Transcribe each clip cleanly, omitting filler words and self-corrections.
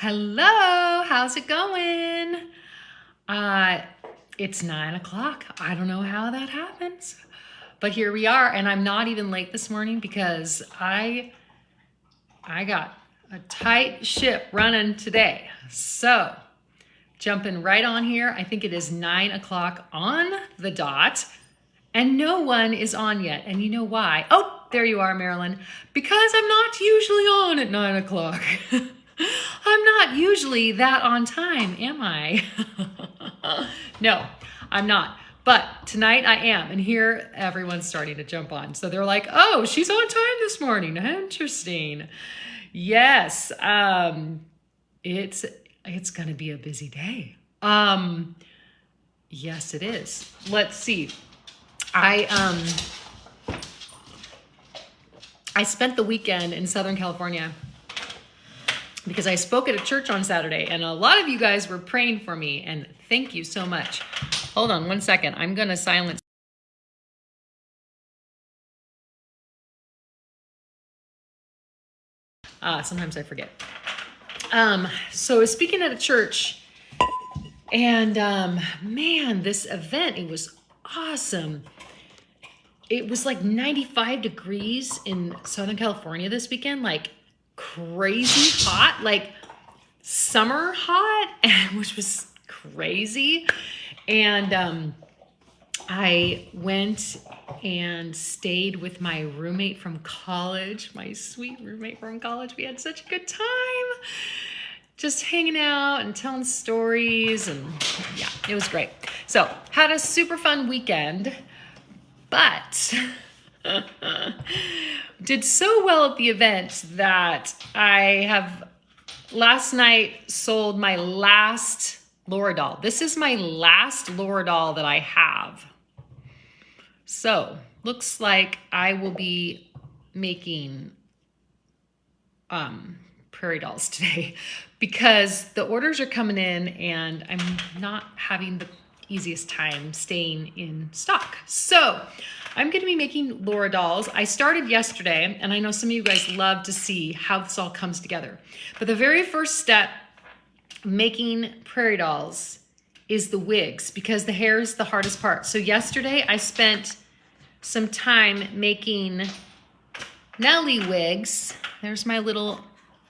Hello, how's it going? It's 9 o'clock. I don't know how that happens, but here we are, and I'm not even late this morning because I got a tight ship running today. So, jumping right on here, I think it is 9 o'clock on the dot, and no one is on yet. And you know why? Oh, there you are, Marilyn. Because I'm not usually on at 9 o'clock. I'm not usually that on time, am I? No, I'm not. But tonight I am. And here everyone's starting to jump on. So they're like, oh, she's on time this morning. Interesting. Yes, it's going to be a busy day. Yes, it is. Let's see. I spent the weekend in Southern California because I spoke at a church on Saturday, and a lot of you guys were praying for me, and thank you so much. Hold on one second. I'm going to silence. Sometimes I forget. So I was speaking at a church, and man, this event, it was awesome. It was like 95 degrees in Southern California this weekend, like crazy hot, like summer hot, which was crazy. And I went and stayed with my roommate from college, my sweet roommate from college. We had such a good time, just hanging out and telling stories, and yeah, it was great. So had a super fun weekend, but did so well at the event that I have last night sold my last Laura doll. This is my last Laura doll that I have. So looks like I will be making prairie dolls today because the orders are coming in and I'm not having the easiest time staying in stock. So I'm going to be making Laura dolls. I started yesterday, and I know some of you guys love to see how this all comes together. But the very first step making prairie dolls is the wigs, because the hair is the hardest part. So yesterday I spent some time making Nelly wigs. There's my little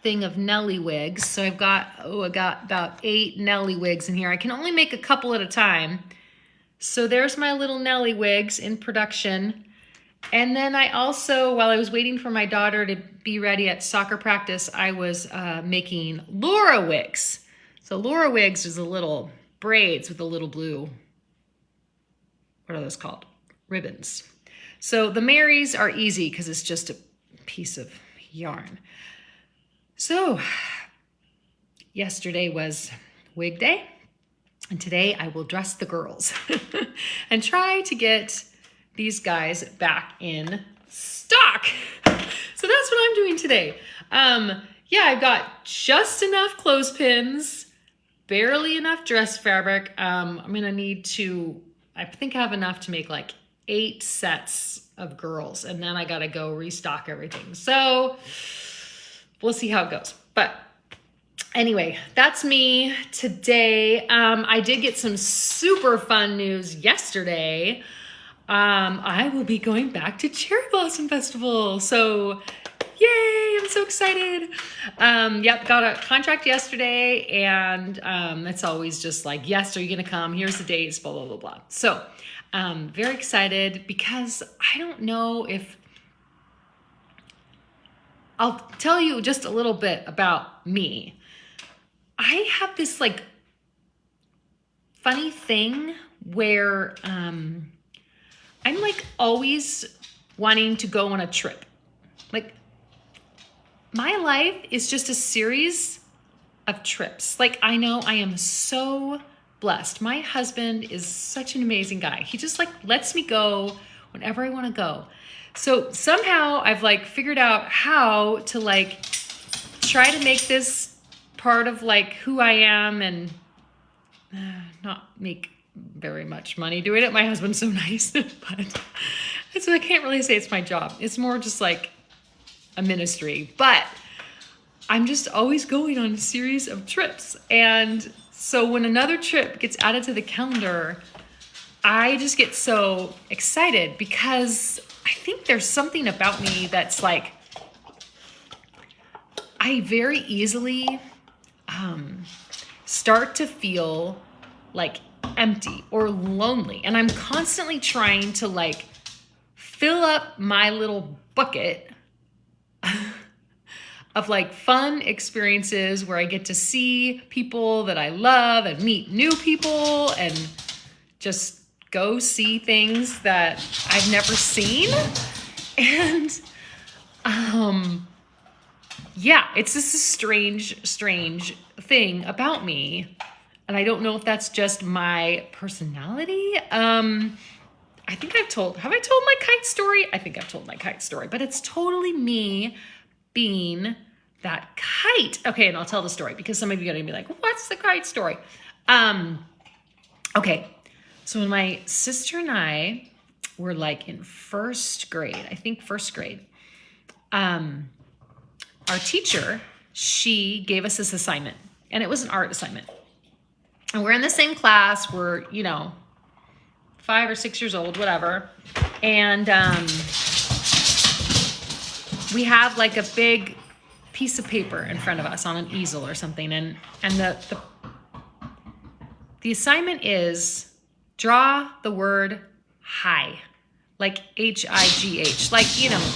thing of Nelly wigs. So I got about 8 Nelly wigs in here. I can only make a couple at a time. So there's my little Nelly wigs in production. And then I also, while I was waiting for my daughter to be ready at soccer practice, I was making Laura wigs. So Laura wigs is a little braids with a little blue, what are those called? Ribbons. So the Marys are easy because it's just a piece of yarn. So yesterday was wig day, and today I will dress the girls and try to get these guys back in stock. So that's what I'm doing today. Yeah, I've got just enough clothespins, barely enough dress fabric. I'm gonna need to, I think I have enough to make like 8 sets of girls, and then I gotta go restock everything. So we'll see how it goes. But anyway, that's me today. I did get some super fun news yesterday. I will be going back to Cherry Blossom Festival. So yay, I'm so excited. Yep, got a contract yesterday, and it's always just like, yes, are you gonna come? Here's the dates, blah, blah, blah, blah. So very excited because I don't know if, I'll tell you just a little bit about me. I have this like funny thing where I'm like always wanting to go on a trip. Like my life is just a series of trips. Like I know I am so blessed. My husband is such an amazing guy. He just like lets me go whenever I want to go. So somehow I've like figured out how to like try to make this part of like who I am and not make very much money doing it. My husband's so nice, but I can't really say it's my job. It's more just like a ministry. But I'm just always going on a series of trips. And so when another trip gets added to the calendar, I just get so excited because I think there's something about me that's like, I very easily start to feel like empty or lonely. And I'm constantly trying to like fill up my little bucket of like fun experiences where I get to see people that I love and meet new people and just go see things that I've never seen. And yeah, it's just a strange thing about me. And I don't know if that's just my personality. I think have I told my kite story? I think I've told my kite story, but it's totally me being that kite. Okay, and I'll tell the story because some of you are gonna be like, what's the kite story? Okay, so when my sister and I were like in first grade, our teacher, she gave us this assignment, and it was an art assignment. And we're in the same class, we're, 5 or 6 years old, whatever. And we have like a big piece of paper in front of us on an easel or something. And the assignment is draw the word high, like H-I-G-H, like,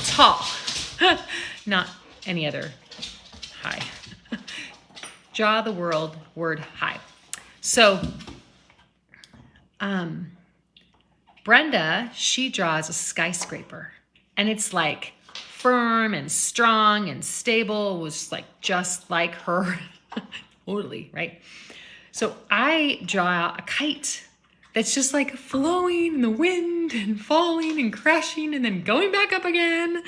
tall, not any other high. Draw the word high. So, Brenda, she draws a skyscraper, and it's like firm and strong and stable, was like just like her, totally, right? So I draw a kite that's just like flowing in the wind and falling and crashing and then going back up again.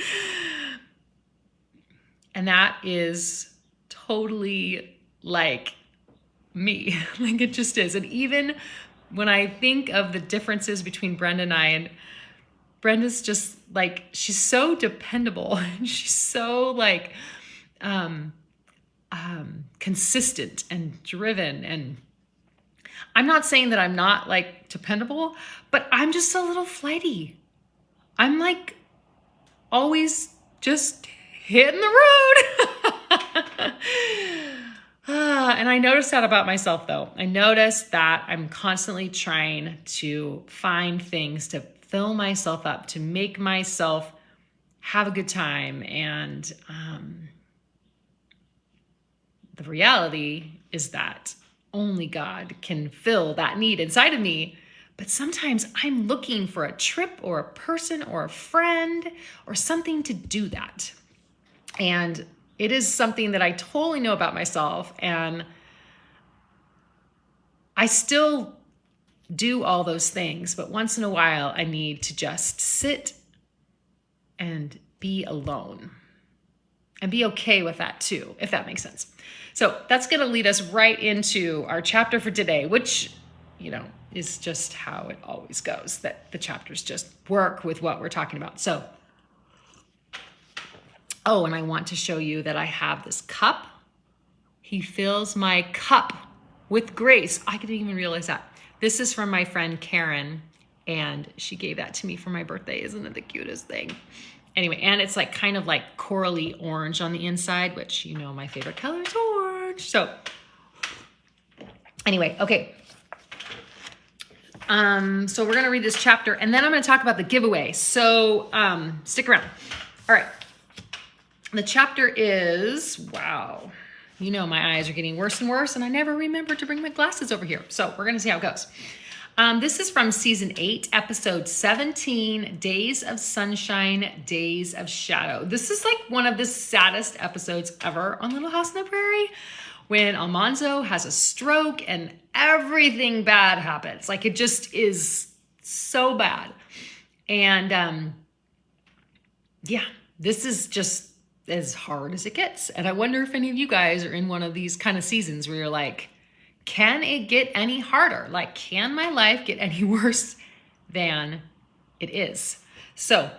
And that is totally like me, like it just is. And even when I think of the differences between Brenda and I, and Brenda's just like, she's so dependable and she's so like consistent and driven. And I'm not saying that I'm not like dependable, but I'm just a little flighty. I'm like always just hitting the road. And I noticed that about myself, though. I noticed that I'm constantly trying to find things to fill myself up, to make myself have a good time. And the reality is that only God can fill that need inside of me. But sometimes I'm looking for a trip or a person or a friend or something to do that. And it is something that I totally know about myself, and I still do all those things, but once in a while I need to just sit and be alone and be okay with that too, if that makes sense. So that's going to lead us right into our chapter for today, which, is just how it always goes, that the chapters just work with what we're talking about. So, oh, and I want to show you that I have this cup. He fills my cup with grace. I didn't even realize that. This is from my friend Karen, and she gave that to me for my birthday. Isn't it the cutest thing? Anyway, and it's like kind of like corally orange on the inside, which my favorite color is orange. So anyway, okay. So we're gonna read this chapter, and then I'm gonna talk about the giveaway. So stick around. All right. The chapter is, wow, my eyes are getting worse and worse, and I never remember to bring my glasses over here. So we're going to see how it goes. This is from season 8, episode 17, Days of Sunshine, Days of Shadow. This is like one of the saddest episodes ever on Little House on the Prairie, when Almanzo has a stroke and everything bad happens. Like, it just is so bad. And yeah, this is just as hard as it gets. And I wonder if any of you guys are in one of these kind of seasons where you're like, can it get any harder? Like, can my life get any worse than it is? So,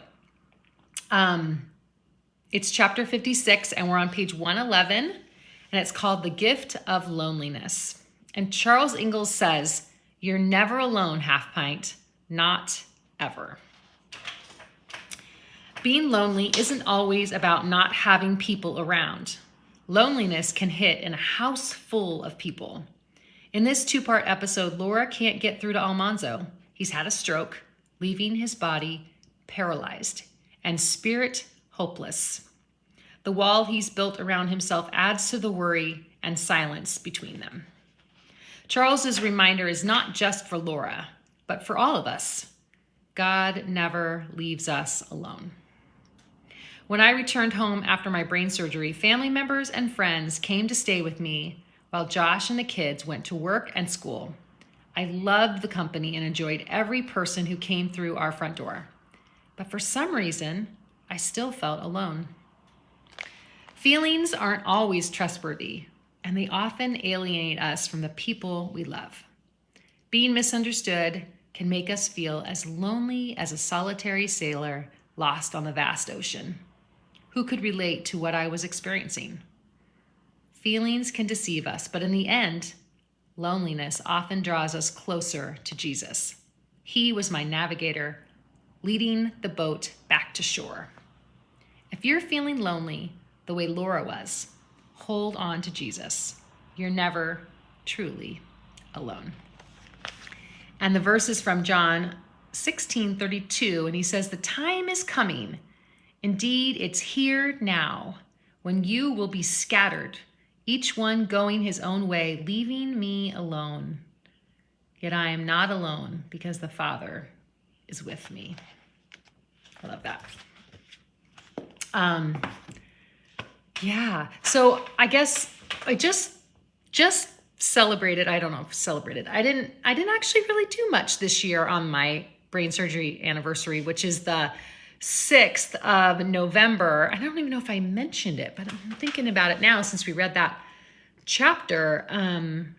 It's chapter 56, and we're on page 111, and it's called The Gift of Loneliness. And Charles Ingalls says, "You're never alone, half pint, not ever." Being lonely isn't always about not having people around. Loneliness can hit in a house full of people. In this 2-part episode, Laura can't get through to Almanzo. He's had a stroke, leaving his body paralyzed and spirit hopeless. The wall he's built around himself adds to the worry and silence between them. Charles's reminder is not just for Laura, but for all of us. God never leaves us alone. When I returned home after my brain surgery, family members and friends came to stay with me while Josh and the kids went to work and school. I loved the company and enjoyed every person who came through our front door. But for some reason, I still felt alone. Feelings aren't always trustworthy, and they often alienate us from the people we love. Being misunderstood can make us feel as lonely as a solitary sailor lost on the vast ocean. Who could relate to what I was experiencing? Feelings can deceive us, but in the end, loneliness often draws us closer to Jesus. He was my navigator, leading the boat back to shore. If you're feeling lonely the way Laura was, hold on to Jesus. You're never truly alone. And the verse is from John 16:32, and he says, "The time is coming. Indeed, it's here now, when you will be scattered, each one going his own way, leaving me alone. Yet I am not alone, because the Father is with me." I love that. Yeah. So I guess I just celebrated. I don't know if celebrated. I didn't actually really do much this year on my brain surgery anniversary, which is the 6th of November. I don't even know if I mentioned it, but I'm thinking about it now since we read that chapter.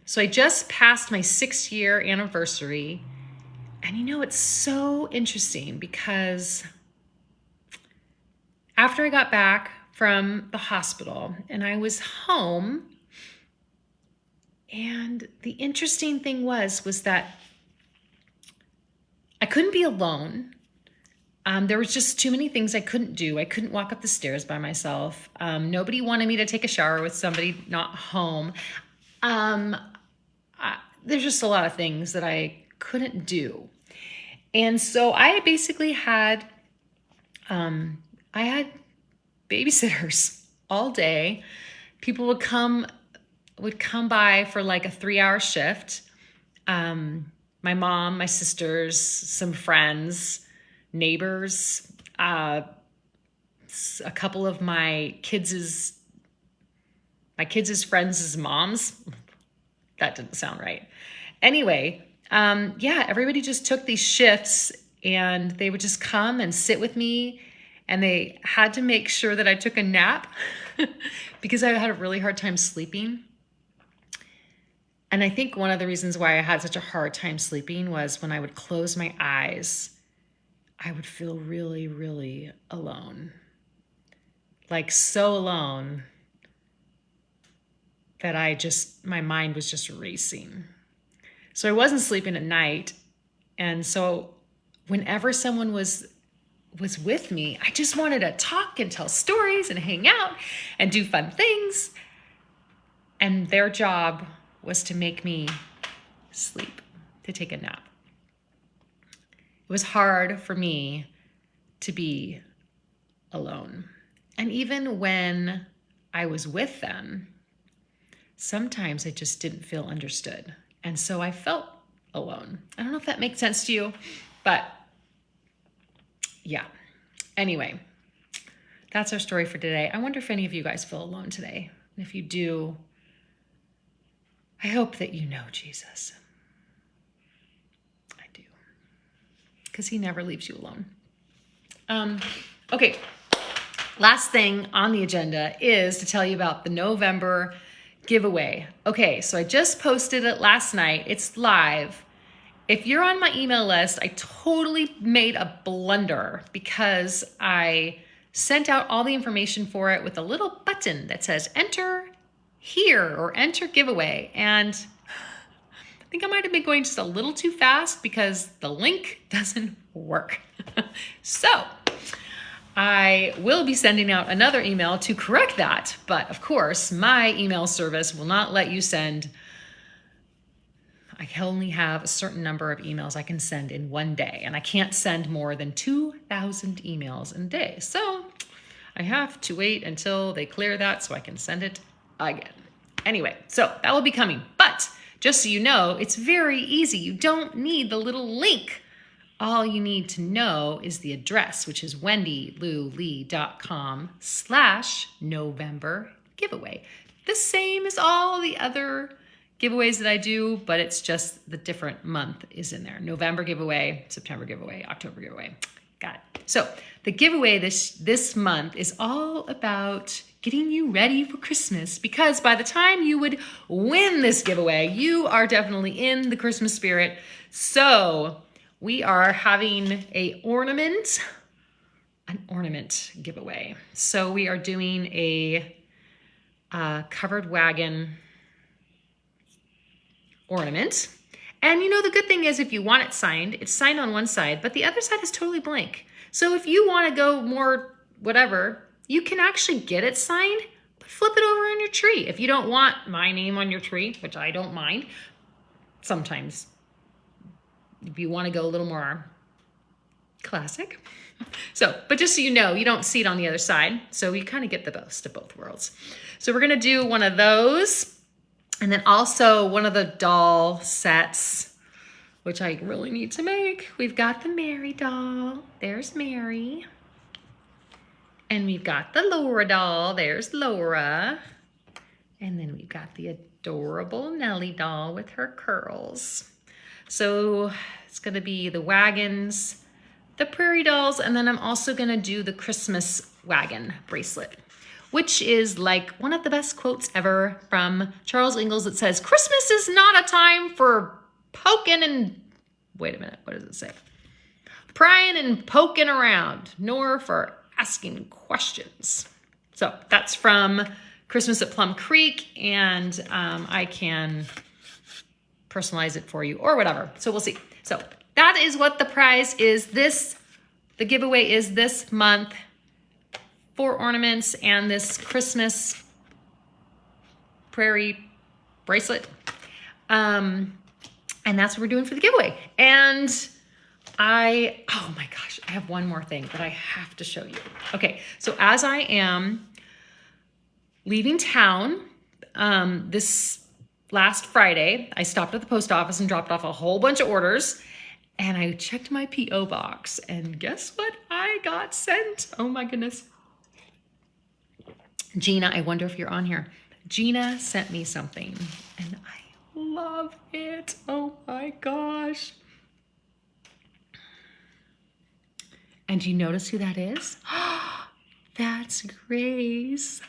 So I just passed my 6-year anniversary. And you know, it's so interesting because after I got back from the hospital and I was home, and the interesting thing was that I couldn't be alone. There was just too many things I couldn't do. I couldn't walk up the stairs by myself. Nobody wanted me to take a shower with somebody not home. There's just a lot of things that I couldn't do. And so I basically had, babysitters all day. People would come by for like a 3-hour shift. My mom, my sisters, some friends, neighbors, a couple of my kids' friends' moms. That didn't sound right. Anyway, everybody just took these shifts and they would just come and sit with me, and they had to make sure that I took a nap because I had a really hard time sleeping. And I think one of the reasons why I had such a hard time sleeping was when I would close my eyes, I would feel really, really alone. Like so alone that my mind was just racing. So I wasn't sleeping at night. And so whenever someone was with me, I just wanted to talk and tell stories and hang out and do fun things. And their job was to make me sleep, to take a nap. It was hard for me to be alone. And even when I was with them, sometimes I just didn't feel understood. And so I felt alone. I don't know if that makes sense to you, but yeah. Anyway, that's our story for today. I wonder if any of you guys feel alone today. And if you do, I hope that you know Jesus. I do. Because he never leaves you alone. Okay. Last thing on the agenda is to tell you about the November giveaway. Okay, so I just posted it last night. It's live. If you're on my email list, I totally made a blunder because I sent out all the information for it with a little button that says enter here or enter giveaway. And I think I might have been going just a little too fast because the link doesn't work. So I will be sending out another email to correct that. But of course, my email service will not let you send. I can only have a certain number of emails I can send in one day, and I can't send more than 2,000 emails in a day. So I have to wait until they clear that so I can send it again. Anyway, so that will be coming. But just so you know, it's very easy. You don't need the little link. All you need to know is the address, which is wendyloulee.com/November giveaway. The same as all the other giveaways that I do, but it's just the different month is in there. November giveaway, September giveaway, October giveaway. Got it. So the giveaway this month is all about getting you ready for Christmas, because by the time you would win this giveaway, you are definitely in the Christmas spirit. So we are having an ornament giveaway. So we are doing a covered wagon ornament. And you know, the good thing is if you want it signed, it's signed on one side, but the other side is totally blank. So if you want to go more whatever, you can actually get it signed, but flip it over on your tree. If you don't want my name on your tree, which I don't mind, sometimes if you want to go a little more classic. So, but just so you know, you don't see it on the other side. So you kind of get the best of both worlds. So we're going to do one of those. And then also one of the doll sets, which I really need to make. We've got the Mary doll. There's Mary. And we've got the Laura doll. There's Laura. And then we've got the adorable Nellie doll with her curls. So it's going to be the wagons, the prairie dolls, and then I'm also going to do the Christmas wagon bracelet, which is like one of the best quotes ever from Charles Ingalls. It says, "Christmas is not a time for poking and," wait a minute, what does it say? "Prying and poking around, nor for asking questions." So that's from Christmas at Plum Creek, and I can personalize it for you or whatever. So we'll see. So that is what the prize is. The giveaway is this month. 4 ornaments and this Christmas prairie bracelet. And that's what we're doing for the giveaway. And oh my gosh, I have one more thing that I have to show you. Okay, so as I am leaving town this last Friday, I stopped at the post office and dropped off a whole bunch of orders. And I checked my P.O. box. And guess what I got sent? Oh my goodness. Gina, I wonder if you're on here. Gina sent me something and I love it. Oh my gosh. And do you notice who that is? That's Grace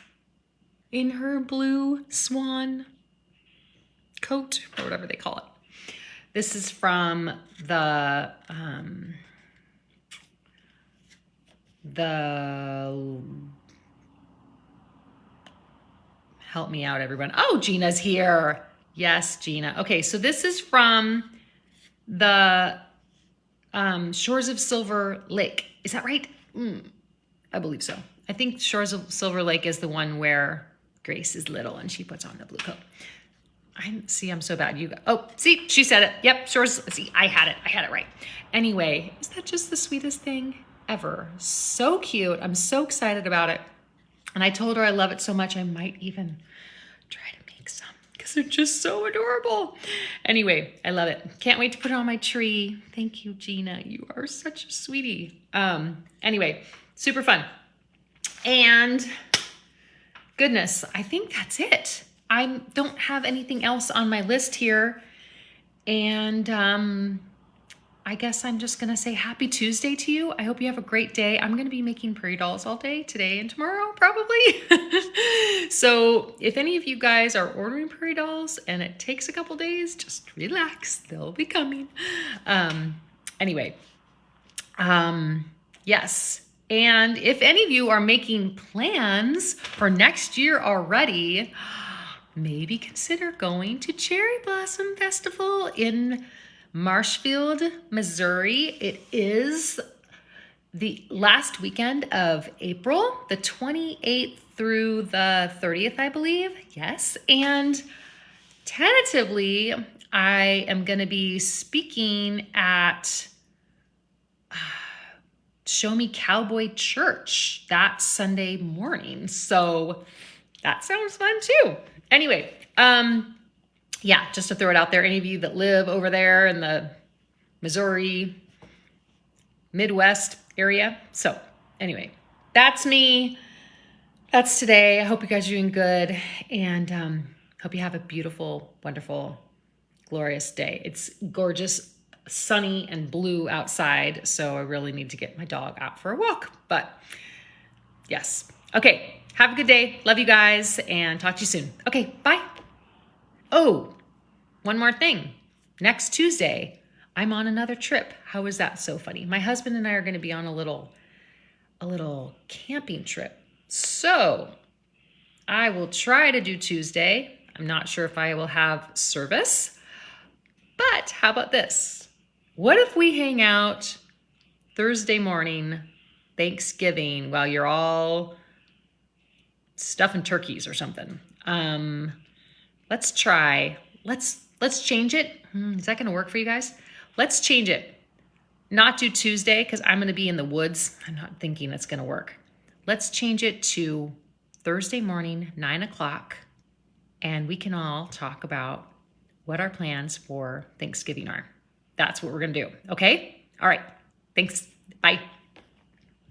in her blue swan coat or whatever they call it. This is from the help me out, everyone. Oh, Gina's here. Yes, Gina. Okay, so this is from the Shores of Silver Lake. Is that right? I believe so. I think Shores of Silver Lake is the one where Grace is little and she puts on the blue coat. I'm so bad. See, she said it. Yep, Shores. See, I had it right. Anyway, is that just the sweetest thing ever? So cute. I'm so excited about it. And I told her I love it so much I might even try to make some because they're just so adorable. Anyway, I love it. Can't wait to put it on my tree. Thank you, Gina. You are such a sweetie. Anyway, super fun. And goodness, I think that's it. I don't have anything else on my list here. And I guess I'm just gonna say happy Tuesday to you. I hope you have a great day. I'm gonna be making prairie dolls all day, today and tomorrow, probably. So if any of you guys are ordering prairie dolls and it takes a couple days, just relax, they'll be coming. Anyway, yes, And if any of you are making plans for next year already, maybe consider going to Cherry Blossom Festival in Marshfield, Missouri. It is the last weekend of April, the 28th through the 30th, I believe. Yes. And tentatively, I am going to be speaking at Show Me Cowboy Church that Sunday morning. So that sounds fun too. Anyway, yeah, just to throw it out there, any of you that live over there in the Missouri, Midwest area. So anyway, that's me. That's today. I hope you guys are doing good, and hope you have a beautiful, wonderful, glorious day. It's gorgeous, sunny and blue outside, so I really need to get my dog out for a walk. But yes. Okay, have a good day. Love you guys, and talk to you soon. Okay, bye. Oh, one more thing. Next Tuesday, I'm on another trip. How is that so funny? My husband and I are going to be on a little camping trip. So I will try to do Tuesday. I'm not sure if I will have service, but how about this? What if we hang out Thursday morning, Thanksgiving, while you're all stuffing turkeys or something? Let's try. Let's change it. Is that going to work for you guys? Let's change it. Not do Tuesday because I'm going to be in the woods. I'm not thinking it's going to work. Let's change it to Thursday morning, 9 o'clock, and we can all talk about what our plans for Thanksgiving are. That's what we're going to do. Okay? All right. Thanks. Bye.